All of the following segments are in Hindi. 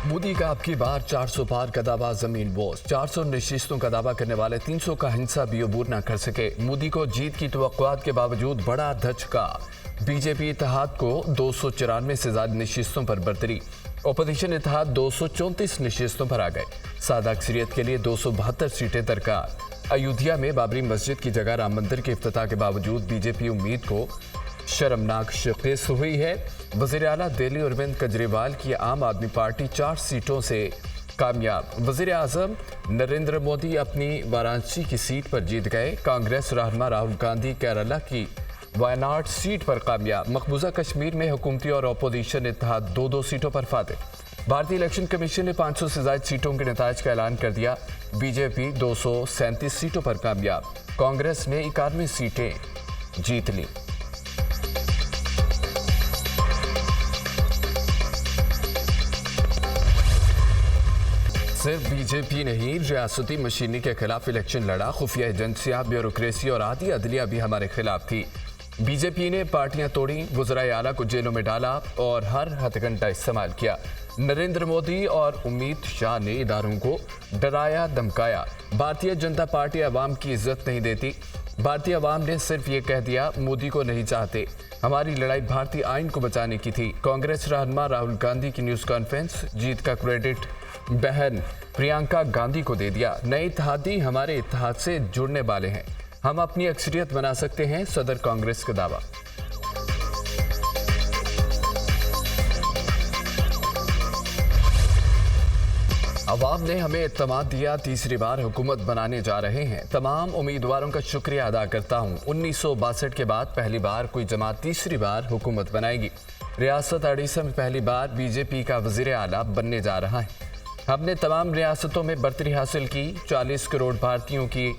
मोदी का अब की बार 400 पार का दावा जमीन बोझ। 400 नशिस्तों का दावा करने वाले 300 का हिंसा भी अबूर न कर सके। मोदी को जीत की तवक्कुआत के बावजूद बड़ा धचका। बीजेपी इत्तेहाद को 294 से ज्यादा नशिस्तों पर बरतरी। ओपोजिशन इत्तेहाद 234 नशिस्तों पर आ गए। सादा अक्सरियत के लिए 272 सीटें दरकार। अयोध्या में बाबरी मस्जिद की जगह राम मंदिर के इफ्तिताह के बावजूद बीजेपी उम्मीद को शर्मनाक शिकस्त हुई है। वज़ीर आला दिल्ली अरविंद केजरीवाल की आम आदमी पार्टी 4 सीटों से कामयाब। वज़ीर आज़म नरेंद्र मोदी अपनी वाराणसी की सीट पर जीत गए। कांग्रेस रहनुमा राहुल गांधी केरला की वायनाड सीट पर कामयाब। मकबूजा कश्मीर में हुकूमती और अपोजिशन इत्तेहाद 2-2 सीटों पर फातेह। भारतीय इलेक्शन कमीशन ने 500 से ज्यादा सीटों के नताज का ऐलान कर दिया। बीजेपी 237 सीटों पर कामयाब। कांग्रेस ने 91 सीटें जीत ली। सिर्फ बीजेपी नहीं, रियासती मशीनी के खिलाफ इलेक्शन लड़ा। खुफिया एजेंसियां, ब्यूरोक्रेसी और आधी अदलिया भी हमारे खिलाफ थी। बीजेपी ने पार्टियां तोड़ी, वज़राए आला को जेलों में डाला और हर हथकंडा इस्तेमाल किया। नरेंद्र मोदी और उम्मीद शाह ने इदारों को डराया धमकाया। भारतीय जनता पार्टी अवाम की इज्जत नहीं देती। भारतीय अवाम ने सिर्फ ये कह दिया, मोदी को नहीं चाहते। हमारी लड़ाई भारतीय आइन को बचाने की थी। कांग्रेस रहनुमा राहुल गांधी की न्यूज़ कॉन्फ्रेंस। जीत का क्रेडिट बहन प्रियंका गांधी को दे दिया। नए इत्तेहादी हमारे इत्तेहाद से जुड़ने वाले हैं। हम अपनी अक्सरियत बना सकते हैं, सदर कांग्रेस का दावा। अवाम ने हमें इत्तेमाद दिया, तीसरी बार हुकूमत बनाने जा रहे हैं। तमाम उम्मीदवारों का शुक्रिया अदा करता हूं। 1962 के बाद पहली बार कोई जमात तीसरी बार हुकूमत बनाएगी। रियासत उड़ीसा में पहली बार बीजेपी का वजीर आला बनने जा रहा है। हमने तमाम रियासतों में बर्तरी हासिल की। 40 करोड़ भारतीयों की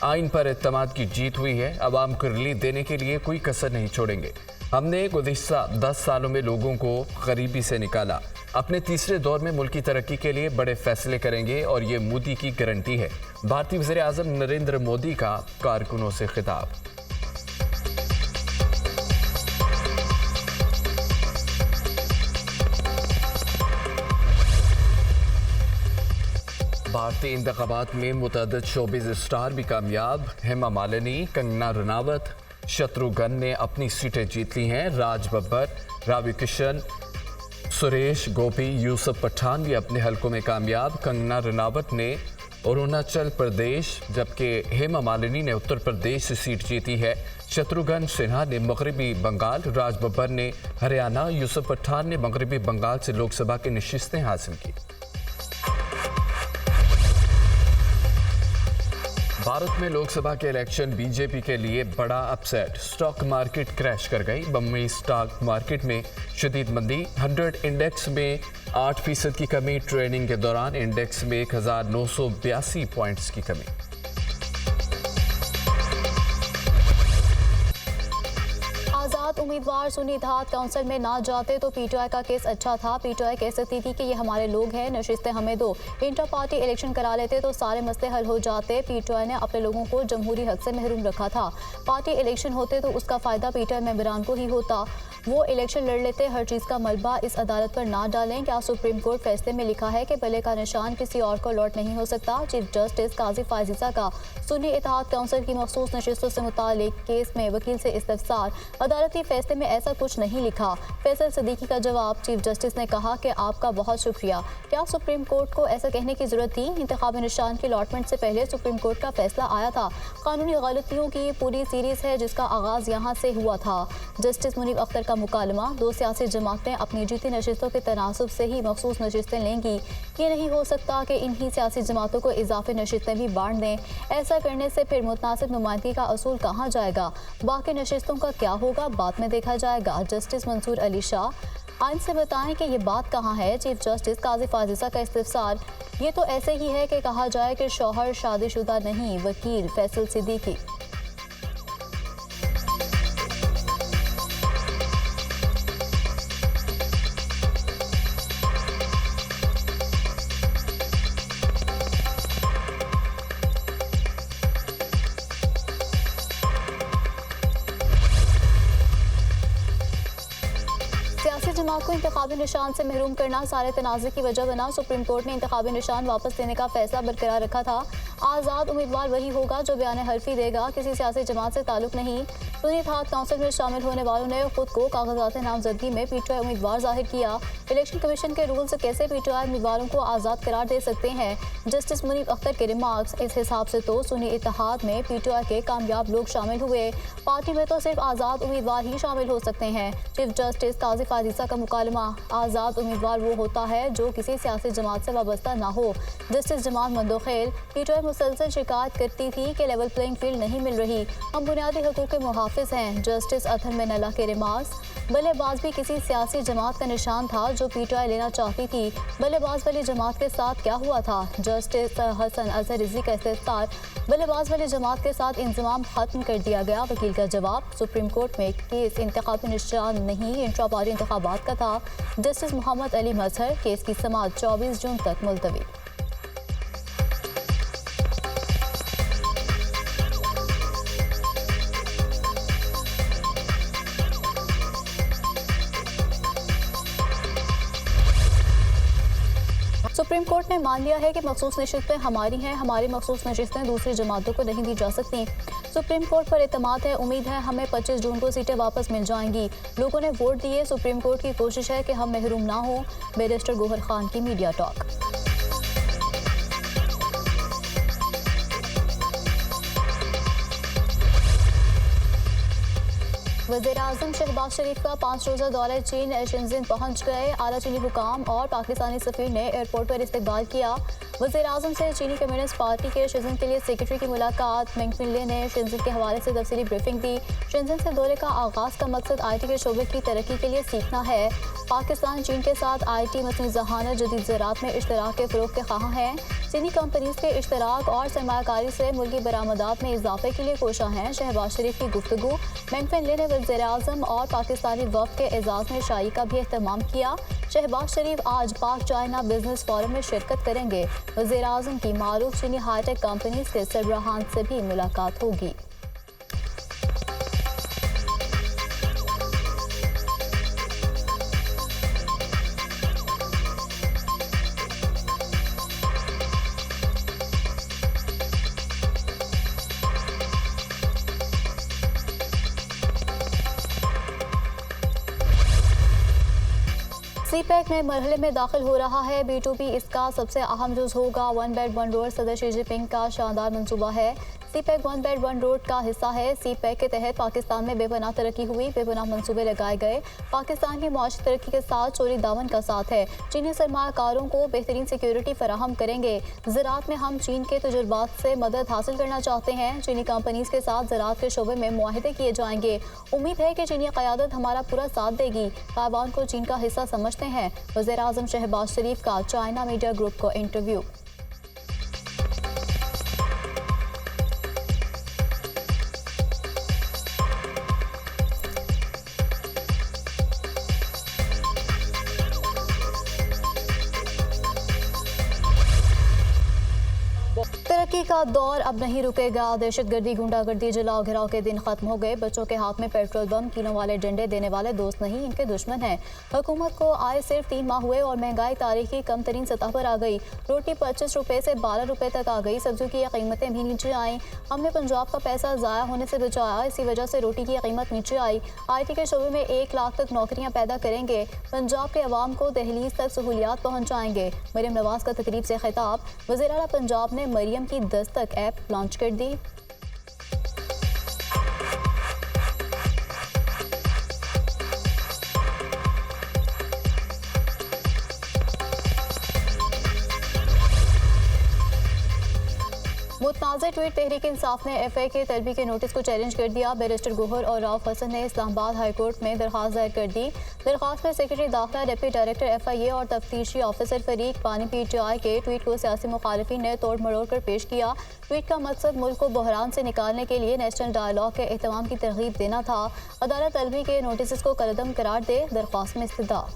आइन पर इत्तेमाद की जीत हुई है। अवाम को रिलीफ देने के लिए कोई कसर नहीं छोड़ेंगे। हमने गुज़िश्ता 10 सालों में लोगों को गरीबी से निकाला। अपने तीसरे दौर में मुल्क की तरक्की के लिए बड़े फैसले करेंगे और ये मोदी की गारंटी है। भारतीय वज़ीर आज़म नरेंद्र मोदी का कारकुनों से खिताब। भारतीय इंतखाबात में मुतअद्दिद शोबिज़ स्टार भी कामयाब। हेमा मालिनी, कंगना रनावत, शत्रुघ्न ने अपनी सीटें जीत ली हैं। राज बब्बर, रावी किशन, सुरेश गोपी, यूसुफ पठान भी अपने हलकों में कामयाब। कंगना रनावत ने अरुणाचल प्रदेश जबकि हेमा मालिनी ने उत्तर प्रदेश से सीट जीती है। शत्रुघ्न सिन्हा ने मगरबी बंगाल, राज बब्बर ने हरियाणा, यूसुफ पठान ने मगरबी बंगाल से लोकसभा की नशिस्तें हासिल की। भारत में लोकसभा के इलेक्शन बीजेपी के लिए बड़ा अपसेट। स्टॉक मार्केट क्रैश कर गई। बम्बई स्टॉक मार्केट में शदीद मंदी। 100 इंडेक्स में 8% की कमी। ट्रेडिंग के दौरान इंडेक्स में 1982 पॉइंट्स की कमी। उम्मीदवार सुन्नी इत्तेहाद काउंसिल में ना जाते तो पीटीआई का केस अच्छा था। पीटीआई कह सकती थी कि ये हमारे लोग हैं, नशिस्तें हमें दो। इंटर पार्टी इलेक्शन करा लेते तो सारे मसले हल हो जाते। पीटीआई ने अपने लोगों को जमहूरी हक से महरूम रखा था। पार्टी इलेक्शन होते तो उसका फायदा पीटीआई मेंबरान को ही होता। वो इलेक्शन लड़ लेते। हर चीज़ का मलबा इस अदालत पर ना डालें। क्या सुप्रीम कोर्ट फैसले में लिखा है कि भले का निशान किसी और को लौट नहीं हो सकता? चीफ जस्टिस काजी फायजीसा का सुन्नी इत्तेहाद काउंसिल की मखसूस नशिस्तों से मुतालिक केस में वकील से इस्तफसार। अदालती फैसले में ऐसा कुछ नहीं लिखा। फैसल सदीकी का जवाब। चीफ जस्टिस ने कहा कि आपका बहुत शुक्रिया। क्या सुप्रीम कोर्ट को ऐसा कहने की जरूरत थी? इंतखाबी निशान की अलॉटमेंट से पहले सुप्रीम कोर्ट का फैसला आया था। कानूनी गलतियों की पूरी सीरीज है जिसका आगाज यहाँ से हुआ था। जस्टिस मुनीब अख्तर का मुकालमा। 2 सियासी जमातें अपनी जीती नशिस्तों के तनासुब से ही मखसूस नशिस्तें लेंगी। ये नहीं हो सकता कि इन्हीं सियासी जमातों को इजाफी नशिस्तें भी बांट दें। ऐसा करने से फिर मुतनासिब नुमाइंदगी का असूल कहाँ जाएगा? बाकी नशिस्तों का क्या होगा बाद में देखा जाएगा। जस्टिस मंसूर अली शाह आइन से बताएं कि ये बात कहाँ है। चीफ जस्टिस काजी फाजिसा का इस्तफसार। ये तो ऐसे ही है कि कहा जाए कि शौहर शादीशुदा नहीं। वकील फैसल सिद्दीकी। सियासी जमात को इंतखाबी निशान से महरूम करना सारे तनाज़े की वजह बना। सुप्रीम कोर्ट ने इंतखाबी निशान वापस लेने का फैसला बरकरार रखा था। आज़ाद उम्मीदवार वही होगा जो बयान हल्फी देगा, किसी सियासी जमात से ताल्लुक नहीं। सुन्नी इत्तेहाद काउंसिल में शामिल होने वालों ने खुद को कागजात नामजदगी में पीटीआई उम्मीदवार जाहिर किया। इलेक्शन कमीशन के रूल्स कैसे पीटीआई उम्मीदवारों को आज़ाद करार दे सकते हैं? जस्टिस मुनीब अख्तर के रिमार्क्स, इस हिसाब से तो सुन्नी इत्तेहाद में पीटीआई के कामयाब लोग शामिल हुए, पार्टी में तो सिर्फ आज़ाद उम्मीदवार ही शामिल हो सकते हैं। चीफ जस्टिस काजी फाजिसा का मुकालमा, आज़ाद उम्मीदवार वो होता है जो किसी सियासी जमात से वाबस्ता ना हो। जस्टिस जमाल मंदोखेल, पीटीआई मुसलसल शिकायत करती थी कि लेवल प्लेइंग फील्ड नहीं मिल रही, हम बुनियादी हकूक़ के मुहाफिज हैं। जस्टिस अथर मिनल्ला के रिमार्क्स, बल्लेबाज भी किसी सियासी जमात का निशान था जो पीटीआई लेना चाहती थी, बल्लेबाज वाली जमात के साथ क्या हुआ था? जस्टिस हसन अजहर रिजवी का इस्तेफसार, बल्लेबाज वाली जमात के साथ इंतजाम खत्म कर दिया गया। वकील का जवाब, सुप्रीम कोर्ट में केस इंतखाबी निशान नहीं इंट्रा पार्टी इंतखाबात का था। जस्टिस मोहम्मद अली मजहर, केस की समाअत 24 जून तक मुलतवी। सुप्रीम कोर्ट ने मान लिया है कि मखसूस नशिस्तें हमारी हैं, हमारी मखसूस नशिस्तें दूसरी जमातों को नहीं दी जा सकती। सुप्रीम कोर्ट पर एतमाद है, उम्मीद है हमें 25 जून को सीटें वापस मिल जाएंगी। लोगों ने वोट दिए, सुप्रीम कोर्ट की कोशिश है कि हम महरूम ना हो। बैरिस्टर गोहर खान की मीडिया टॉक। वज़ीर-ए-आज़म शहबाज शरीफ का 5 रोज़ा दौरा चीन शेंज़ेन पहुंच गए। आला चीनी हुकाम और पाकिस्तानी सफ़ीर ने एयरपोर्ट पर इस्तकबाल किया। वज़ीर-ए-आज़म से चीनी कम्युनिस्ट पार्टी के शेंज़ेन के लिए सेक्रेटरी की मुलाकात। मेंग फिनले ने शेंज़ेन के हवाले से तफसीली ब्रीफिंग दी। शेंज़ेन से दौरे का आगाज़ का मकसद IT के शोबे की तरक्की के लिए सीखना है। पाकिस्तान चीन के साथ IT, मसनूई ज़हानत, जदीद ज़राअत में इश्तराक के फ़रोग़ के ख़्वाह हैं। चीनी कंपनीज़ के इश्तराक और सरमायाकारी से मुल्की बरामदात में इजाफे के लिए कोशा हैं। शहबाज शरीफ की गुफ्तगू। मेंग फिनले ने वज़ीर-ए-आज़म और पाकिस्तानी वफ़द के एजाज़ में शाही का भी एहतमाम किया। शहबाज शरीफ आज पाक चाइना बिजनेस फोरम में शिरकत करेंगे। वज़ीर-ए-आज़म की मारूफ चीनी हाईटेक कंपनीज़ के सरबराहान से भी मुलाकात होगी। CPEC में मरहले में दाखिल हो रहा है। B2B इसका सबसे अहम जुज़ होगा। वन बेल्ट वन रोड सदर शी जिनपिंग का शानदार मंसूबा है। CPEC one belt one road का हिस्सा है। CPEC के तहत पाकिस्तान में बेपनाह तरक्की हुई, बेपनाह मंसूबे लगाए गए। पाकिस्तान की मुआशी तरक्की के साथ चोरी दामन का साथ है। चीनी सरमायाकारों को बेहतरीन सिक्योरिटी फराहम करेंगे। ज़राअत में हम चीन के तजुर्बात से मदद हासिल करना चाहते हैं। चीनी कंपनीज़ के साथ ज़राअत के शोबे में मुआहदे किए जाएंगे। उम्मीद है कि चीनी क़यादत हमारा पूरा साथ देगी। ताइवान को चीन का हिस्सा समझते हैं। वज़ीर-ए-आज़म शहबाज शरीफ का चाइना मीडिया ग्रुप को इंटरव्यू। तरक्की का दौर अब नहीं रुकेगा। दहशतगर्दी, गुंडागर्दी, जलाओ घिराव के दिन खत्म हो गए। बच्चों के हाथ में पेट्रोल बम, कीलों वाले डंडे देने वाले दोस्त नहीं, इनके दुश्मन हैं। हुकूमत को आए सिर्फ 3 माह हुए और महंगाई तारीखी कम तरीन सतह पर आ गई। रोटी 25 रुपये से 12 रुपये तक आ गई। सब्जियों की कीमतें भी नीचे आईं। हमने पंजाब का पैसा ज़ाया होने से बचाया, इसी वजह से रोटी की कीमत नीचे आई। IT के शोबे में 1 लाख तक नौकरियाँ पैदा करेंगे। पंजाब के अवाम को दहलीज तक सहूलियात पहुँचाएंगे। मरियम नवाज का तकरीब से खिताब। वज़ीर आला पंजाब ने मरियम की दस्तक ऐप लॉन्च कर दी। मुतनाज़ ट्वीट तहरीक इंसाफ ने FA के तलबी के नोटिस को चैलेंज कर दिया। बैरिस्टर गोहर और राउफ हसन ने इस्लामाबाद हाई कोर्ट में दरख्वास्त दायर कर दी। दरख्वास्त में सेक्रेटरी दाखिला, डिप्टी डायरेक्टर FIA और तफ्तीशी ऑफिसर फरीक पानी PTI के ट्वीट को सियासी मुखालिफिन ने तोड़ मरोड़ कर पेश किया। ट्वीट का मकसद मुल्क को बहरान से निकालने के लिए नेशनल डायलॉग के एहतमाम की तरगीब देना था। अदालत तलबी के नोटिस को कलअदम करार दे। दरख्वास्त में इस्तदा।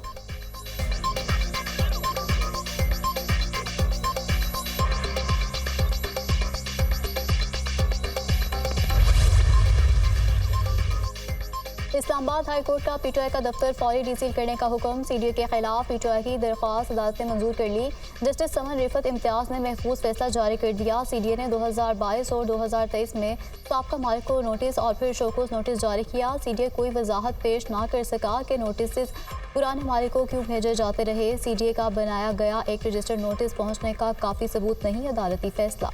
इस्लामाबाद हाई कोर्ट का पीटीआई का दफ्तर फौरी डीसील करने का हुक्म। सीडीए के खिलाफ पीटीआई की दरख्वास्त अदालत ने मंजूर कर ली। जस्टिस समन रिफत इम्तियाज ने महफूज फैसला जारी कर दिया। सीडीए ने 2022 और 2023 में साबका मालिक को नोटिस और फिर शोकॉज नोटिस जारी किया। सीडीए कोई वजाहत पेश ना कर सका कि नोटिस पुराने मालिक को क्यों भेजे जाते रहे। सीडीए का बनाया गया एक रजिस्टर्ड नोटिस पहुंचने का काफ़ी सबूत नहीं, अदालती फैसला।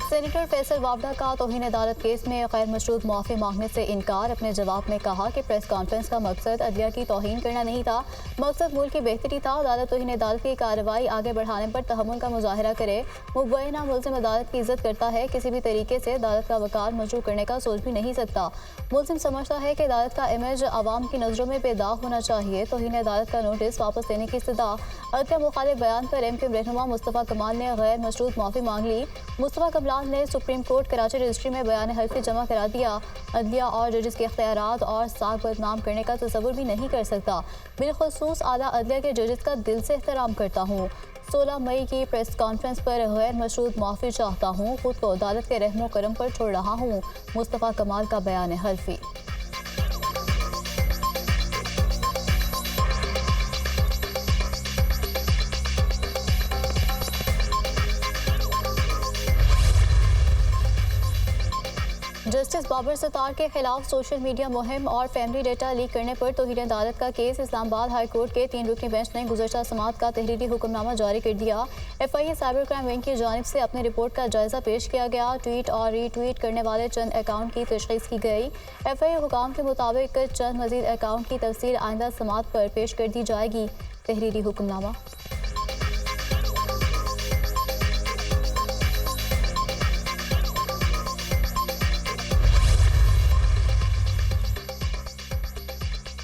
सेनेटर फैसल वावड़ा का तौहीन अदालत केस में गैर मशरूत मुआफ़ी मांगने से इनकार। अपने जवाब में कहा कि प्रेस कॉन्फ्रेंस का मकसद अदलिया की तौहीन करना नहीं था, मकसद मुल्क की बेहतरी था। अदालत तौहीन अदालत की कार्रवाई आगे बढ़ाने पर तहम्मुल का मुजाहरा करे। मुबैना मुल्ज़िम अदालत की इज्जत करता है, किसी भी तरीके से अदालत का वकार मजरूह करने का सोच भी नहीं सकता। मुल्ज़िम समझता है कि अदालत का इमेज आवाम की नज़रों में बेदाग होना चाहिए। तौहीन अदालत का नोटिस वापस लेने की इस्तदा। अदलिया मुखालिफ बयान पर एमक्यूएम रहनुमा मुस्तफ़ा कमाल ने गैर मशरूत मुआफ़ी मांग ली। मुस्तफ़ा कमाल ने सुप्रीम कोर्ट कराची रजिस्ट्री में बयान हल्फी जमा करा दिया। अदलिया और जजेस के इख्तियारात और साख बदनाम करने का तसव्वुर भी नहीं कर सकता। बिलखुसूस आला अदलिया के जजेस का दिल से एहतराम करता हूँ। 16 मई की प्रेस कॉन्फ्रेंस पर गैर मशरूत मुआफ़ी चाहता हूँ, खुद को अदालत के रहमो करम पर छोड़ रहा हूँ। मुस्तफ़ा कमाल का बयान हल्फी। जस्टिस बाबर सत्तार के खिलाफ सोशल मीडिया मुहिम और फैमिली डेटा लीक करने पर तौहीन अदालत का केस। इस्लामाबाद हाई कोर्ट के 3 रुकनी बेंच ने गुज़श्ता समात का तहरीरी हुक्मनामा जारी कर दिया। FIA साइबर क्राइम विंग की जानिब से अपनी रिपोर्ट का जायजा पेश किया गया। ट्वीट और रीट्वीट करने वाले चंद अकाउंट की तशख़ीस की गई। FIA हुकाम के मुताबिक चंद मजीद अकाउंट की तफसील आइंदा समात पर पेश कर दी जाएगी। तहरीरी हुक्मनामा।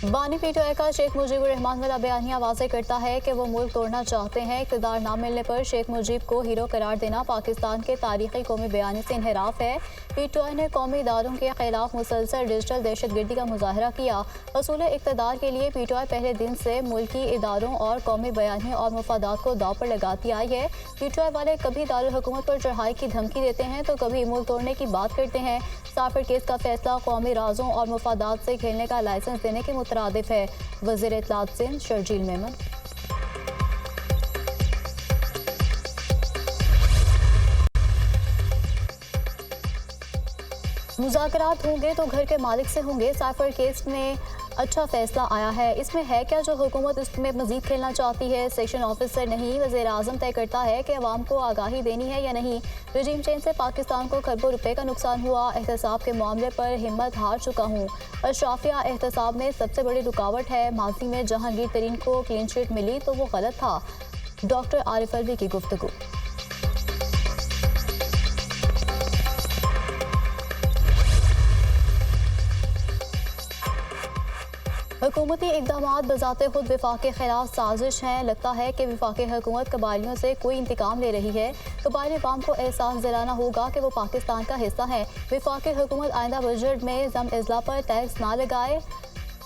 बानी पीटीआई का शेख मुजीबुर रहमान वाला बयानिया वाज़ेह करता है कि वो मुल्क तोड़ना चाहते हैं। इक़्तिदार ना मिलने पर शेख मुजीब को हीरो करार देना पाकिस्तान के तारीख़ी कौमी बयानी से इनहराफ है। पीटीआई ने कौमी इदारों के खिलाफ मुसलसल डिजिटल दहशतगर्दी का मुजाहरा किया। असूल इक़्तिदार के लिए पीटीआई पहले दिन से मुल्की इदारों और कौमी बयानी और मफादात को दाव पर लगाती आई है। पीटीआई वाले कभी दारुल हुकूमत पर चढ़ाई की धमकी देते हैं तो कभी मुल्क तोड़ने की बात करते हैं। साफिर केस का फैसला कौमी राजों और मफादात से खेलने का लाइसेंस देने के मुतरादिफ है। वज़ीर इत्तलात सिंध शर्जील मेमन। मुज़ाकरात होंगे तो घर के मालिक से होंगे। साइफर केस में अच्छा फैसला आया है। इसमें है क्या जो हुकूमत इसमें मजीद खेलना चाहती है? सेक्शन ऑफिसर नहीं, वज़ीर आज़म तय करता है कि अवाम को आगाही देनी है या नहीं। रजीम चेंज से पाकिस्तान को खरबों रुपए का नुकसान हुआ। एहतसाब के मामले पर हिम्मत हार चुका हूँ। अशराफिया एहतसाब में सबसे बड़ी रुकावट है। माजी में जहांगीर तरीन को क्लीन चिट मिली तो वो गलत था। डॉक्टर आरिफ अलवी की गुफ्तगू। हुकूमती इक़दामात बज़ाते खुद विफाक के खिलाफ साजिश हैं। लगता है कि विफाकी हुकूमत कबायलियों से कोई इंतकाम ले रही है। कबायली अवाम को एहसास दिलाना होगा कि वो पाकिस्तान का हिस्सा है। विफाकी हुकूमत आइंदा बजट में जम इजला पर टैक्स ना लगाए।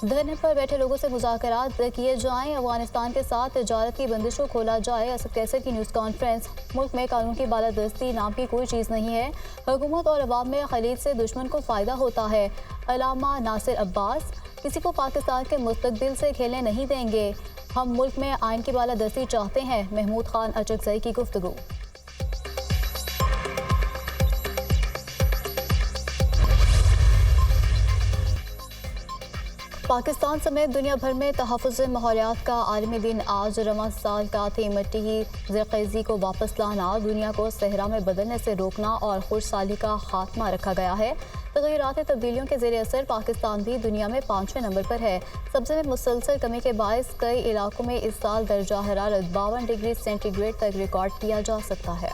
धरने पर बैठे लोगों से मुज़ाकरात किए जाएं। अफगानिस्तान के साथ तिजारत की बंदिश को खोला जाए। असद कैसर की न्यूज़ कॉन्फ्रेंस। मुल्क में कानून की बालादस्ती नाम की कोई चीज़ नहीं है। हुकूमत और अवाम में खलीज से दुश्मन को फ़ायदा होता है। अल्लामा नासिर अब्बास। किसी को पाकिस्तान के मुस्तकबिल से खेलने नहीं देंगे। हम मुल्क में आइन की बालादस्ती चाहते हैं। महमूद खान अचकज़ई की गुफ्तगू। पाकिस्तान समेत दुनिया भर में तहफ़्फ़ुज़ माहौलियात का आलमी दिन आज रवां साल का थीम मिट्टी की ज़रख़ेज़ी को वापस लाना, दुनिया को सहरा में बदलने से रोकना और खुशहाली का खात्मा रखा गया है। तग़य्युरात तब्दीलियों के ज़ेरे असर पाकिस्तान भी दुनिया में 5वें नंबर पर है। सब्ज़े में मुसलसल कमी के बायस कई इलाकों में इस साल दर्जा हरारत 52 डिग्री सेंटीग्रेड तक रिकॉर्ड किया जा सकता है।